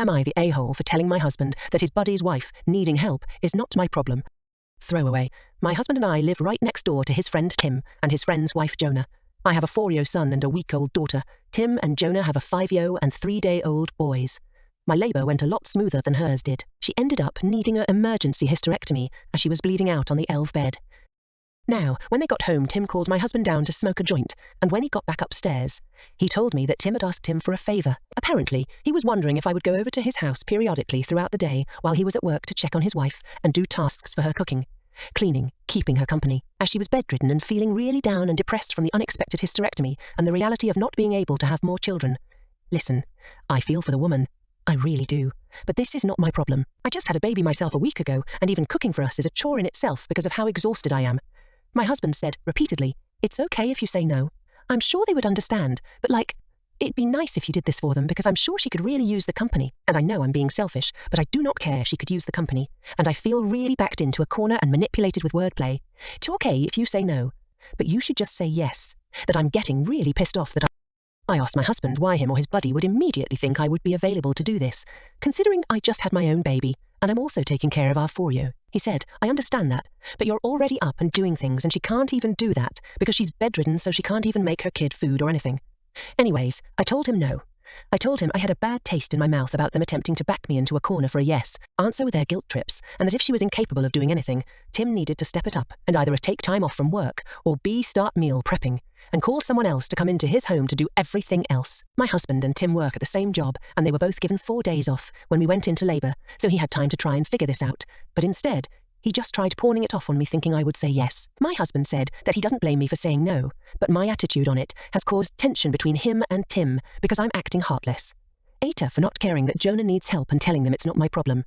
Am I the a-hole for telling my husband that his buddy's wife needing help is not my problem? Throwaway. My husband and I live right next door to his friend Tim and his friend's wife Jonah. I have a 4-year son and a week-old daughter. Tim and Jonah have a 5-year and 3-day-old boys. My labour went a lot smoother than hers did. She ended up needing an emergency hysterectomy as she was bleeding out on the ELV bed. Now, when they got home, Tim called my husband down to smoke a joint, and when he got back upstairs, he told me that Tim had asked him for a favour. Apparently, he was wondering if I would go over to his house periodically throughout the day while he was at work to check on his wife and do tasks for her cooking, cleaning, keeping her company, as she was bedridden and feeling really down and depressed from the unexpected hysterectomy and the reality of not being able to have more children. Listen, I feel for the woman. I really do. But this is not my problem. I just had a baby myself a week ago, and even cooking for us is a chore in itself because of how exhausted I am. My husband said, repeatedly, "It's okay if you say no. I'm sure they would understand, but it'd be nice if you did this for them because I'm sure she could really use the company. And I know I'm being selfish, but I do not care she could use the company. And I feel really backed into a corner and manipulated with wordplay. It's okay if you say no, but you should just say yes, that I'm getting really pissed off that I asked my husband why him or his buddy would immediately think I would be available to do this, considering I just had my own baby, and I'm also taking care of our 4-year. He said, I understand that, but you're already up and doing things and she can't even do that because she's bedridden, so she can't even make her kid food or anything. Anyways, I told him no. I told him I had a bad taste in my mouth about them attempting to back me into a corner for a yes answer with their guilt trips, and that if she was incapable of doing anything, Tim needed to step it up and either take time off from work or B, start meal prepping and call someone else to come into his home to do everything else. My husband and Tim work at the same job, and they were both given 4 days off when we went into labour, so he had time to try and figure this out. But instead, he just tried pawning it off on me thinking I would say yes. My husband said that he doesn't blame me for saying no, but my attitude on it has caused tension between him and Tim because I'm acting heartless. AITA for not caring that Jonah needs help and telling them it's not my problem.